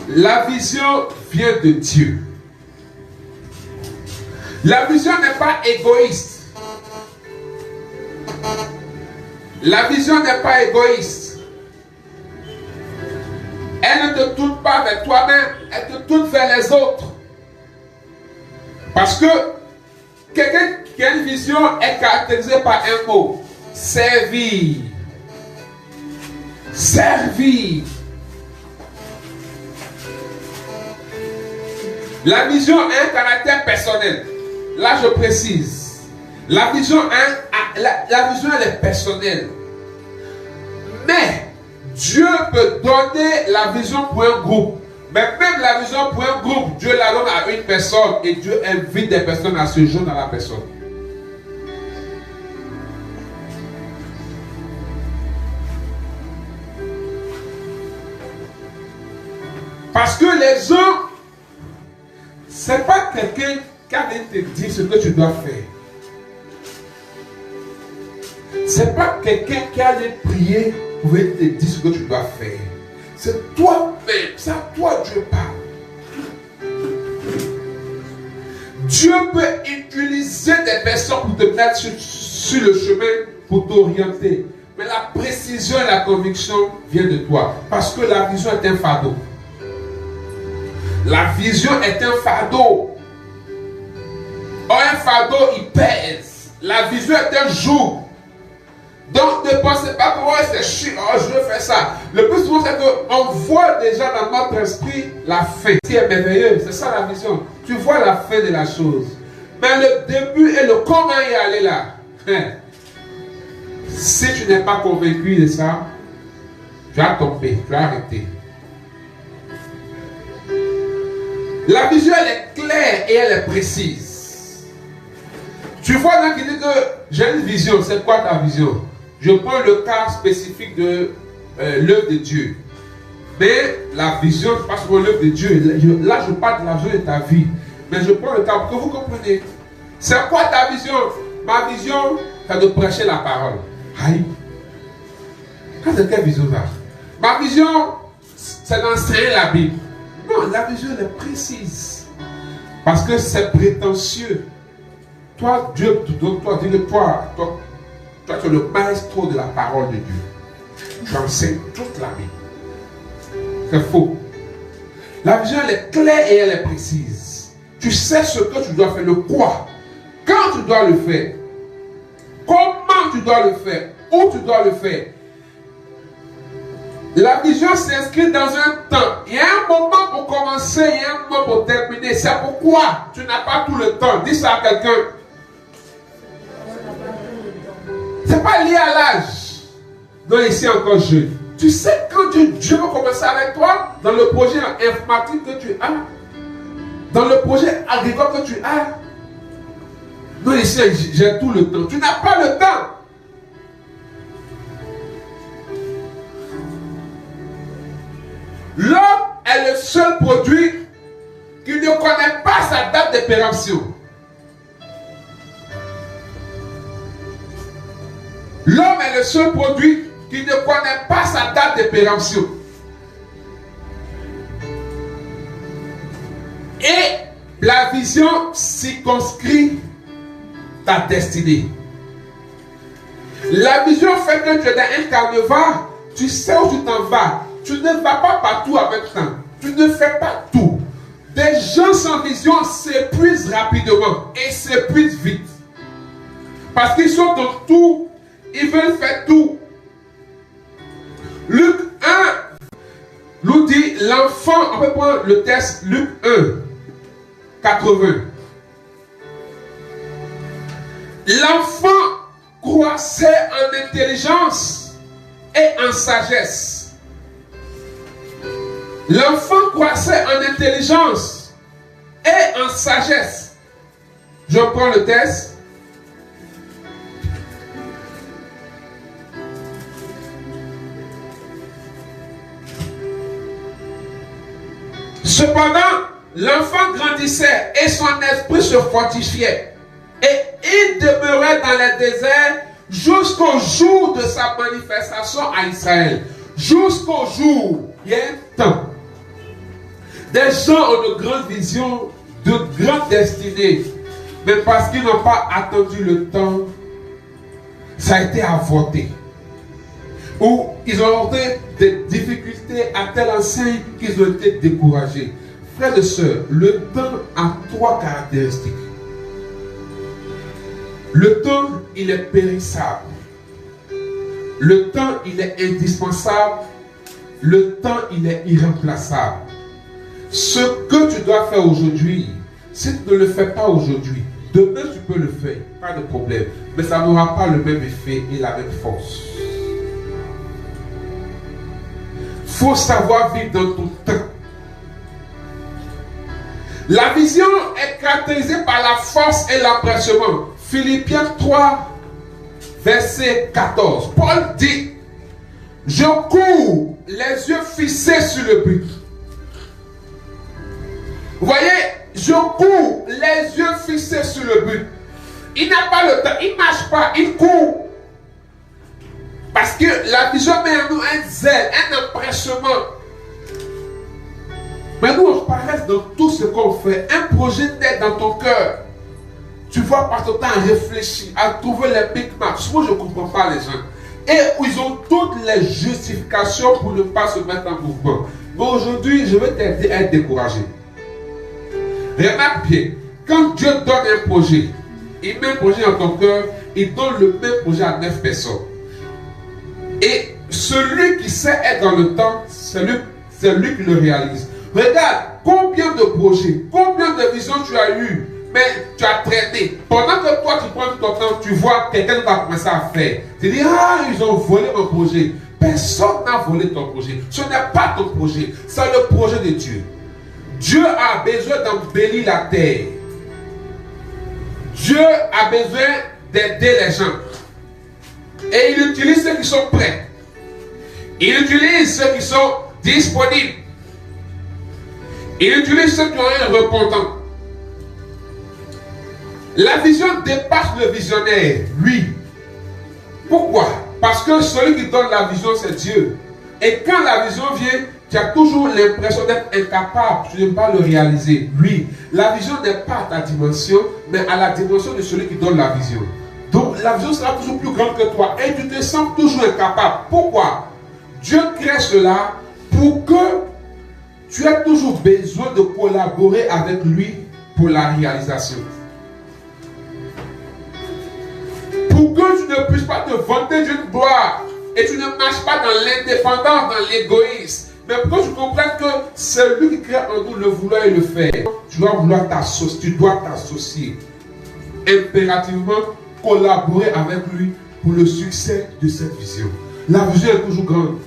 La vision vient de Dieu. La vision n'est pas égoïste. La vision n'est pas égoïste. Elle ne te tourne pas vers toi-même, elle te tourne vers les autres. Parce que quelqu'un qui a une vision est caractérisé par un mot: servir. Servir. La vision a un caractère personnel. Là, je précise. La vision, la vision elle est personnelle. Mais Dieu peut donner la vision pour un groupe. Mais même la vision pour un groupe, Dieu la donne à une personne et Dieu invite des personnes à se joindre à la personne. Parce que les hommes, c'est pas quelqu'un qui allait te dire ce que tu dois faire. C'est pas quelqu'un qui allait prier pour te dire ce que tu dois faire. C'est toi-même, c'est à toi Dieu parle. Dieu peut utiliser des personnes pour te mettre sur le chemin, pour t'orienter. Mais la précision et la conviction viennent de toi. Parce que la vision est un fardeau. La vision est un fardeau. Or, un fardeau, il pèse. La vision est un joug. Donc, ne pensez pas que c'est chiant, je veux faire ça. Le plus souvent, c'est qu'on voit déjà dans notre esprit la fin. Ce qui est merveilleux, c'est ça la vision. Tu vois la fin de la chose. Mais le début et le comment y aller là. Si tu n'es pas convaincu de ça, tu vas tomber, tu vas arrêter. La vision, elle est claire et elle est précise. Tu vois là qui dit que j'ai une vision. C'est quoi ta vision? Je prends le cas spécifique de l'œuvre de Dieu. Mais la vision, parce que l'œuvre de Dieu, là je parle de la vision de ta vie. Mais je prends le cas pour que vous compreniez. C'est quoi ta vision? Ma vision, c'est de prêcher la parole. Aïe. C'est quelle vision là? Ma vision, c'est d'enseigner la Bible. Non, la vision est précise. Parce que c'est prétentieux. Toi, Dieu te donne, toi, dis-le, toi, tu es le maestro de la parole de Dieu. Tu enseignes toute la Bible. C'est faux. La vision, elle est claire et elle est précise. Tu sais ce que tu dois faire, le quoi. Quand tu dois le faire. Comment tu dois le faire. Où tu dois le faire. La vision s'inscrit dans un temps. Il y a un moment pour commencer, il y a un moment pour terminer. C'est pourquoi tu n'as pas tout le temps. Dis ça à quelqu'un. Ce n'est pas lié à l'âge. Donc ici encore jeune. Tu sais quand Dieu va commencer avec toi, dans le projet informatique que tu as, dans le projet agricole que tu as. Donc ici j'ai tout le temps. Tu n'as pas le temps. L'homme est le seul produit qui ne connaît pas sa date de péremption. L'homme est le seul produit qui ne connaît pas sa date de péremption. Et la vision circonscrit ta destinée. La vision fait que tu es dans un carnaval, tu sais où tu t'en vas. Tu ne vas pas partout avec temps. Tu ne fais pas tout. Des gens sans vision s'épuisent rapidement et s'épuisent vite. Parce qu'ils sont dans tout. Ils veulent faire tout. Luc 1 nous dit, l'enfant, on peut prendre le texte Luc 1, 80. L'enfant croissait en intelligence et en sagesse. L'enfant croissait en intelligence et en sagesse. Je prends le texte. Cependant, l'enfant grandissait et son esprit se fortifiait. Et il demeurait dans le désert jusqu'au jour de sa manifestation à Israël. Jusqu'au jour, il y a un temps. Des gens ont de grandes visions, de grandes destinées. Mais parce qu'ils n'ont pas attendu le temps, ça a été avorté. Ou ils ont rencontré des difficultés à telle enseigne qu'ils ont été découragés. Frères et sœurs, le temps a 3 caractéristiques. Le temps, il est périssable. Le temps, il est indispensable. Le temps, il est irremplaçable. Ce que tu dois faire aujourd'hui, si tu ne le fais pas aujourd'hui, demain tu peux le faire, pas de problème. Mais ça n'aura pas le même effet et la même force. Il faut savoir vivre dans ton temps. La vision est caractérisée par la force et l'empressement. Philippiens 3, verset 14. Paul dit, je cours les yeux fixés sur le but. Vous voyez, je cours les yeux fixés sur le but. Il n'a pas le temps, il ne marche pas, il court. Parce que la vision met en nous un zèle, un empressement. Mais nous, on paraît dans tout ce qu'on fait. Un projet naît dans ton cœur. Tu vois, par ton temps, à réfléchir, à trouver les big maps. Moi, je ne comprends pas les gens. Et ils ont toutes les justifications pour ne pas se mettre en mouvement. Mais aujourd'hui, je vais t'aider à être découragé. Remarque bien, quand Dieu donne un projet, il met un projet dans ton cœur, il donne le même projet à 9 personnes. Et celui qui sait être dans le temps, c'est lui qui le réalise. Regarde, combien de projets, combien de visions tu as eues, mais tu as traîné. Pendant que toi tu prends ton temps, tu vois quelqu'un qui va commencer à faire. Tu dis, ah, ils ont volé mon projet. Personne n'a volé ton projet. Ce n'est pas ton projet, c'est le projet de Dieu. Dieu a besoin d'embellir la terre. Dieu a besoin d'aider les gens. Et il utilise ceux qui sont prêts. Il utilise ceux qui sont disponibles. Il utilise ceux qui ont un repentant. La vision dépasse le visionnaire, lui. Pourquoi? Parce que celui qui donne la vision, c'est Dieu. Et quand la vision vient, tu as toujours l'impression d'être incapable, tu ne peux pas le réaliser. Lui, la vision n'est pas à ta dimension, mais à la dimension de celui qui donne la vision. Donc la vision sera toujours plus grande que toi et tu te sens toujours incapable. Pourquoi? Dieu crée cela pour que tu aies toujours besoin de collaborer avec lui pour la réalisation. Pour que tu ne puisses pas te vanter d'une gloire et tu ne marches pas dans l'indépendance, dans l'égoïsme. Mais pour que tu comprennes que c'est lui qui crée en nous le vouloir et le faire. Tu dois vouloir t'associer, tu dois t'associer. Impérativement collaborer avec lui pour le succès de cette vision. La vision est toujours grande.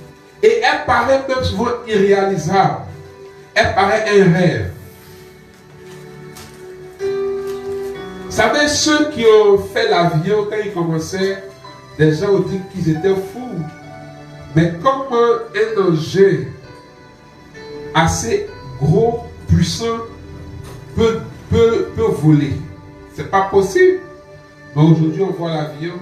Et elle paraît même souvent irréalisable. Elle paraît un rêve. Vous savez, ceux qui ont fait l'avion quand ils commençaient, des gens ont dit qu'ils étaient fous. Mais comment un engin assez gros, puissant, peut voler? C'est pas possible. Mais aujourd'hui, on voit l'avion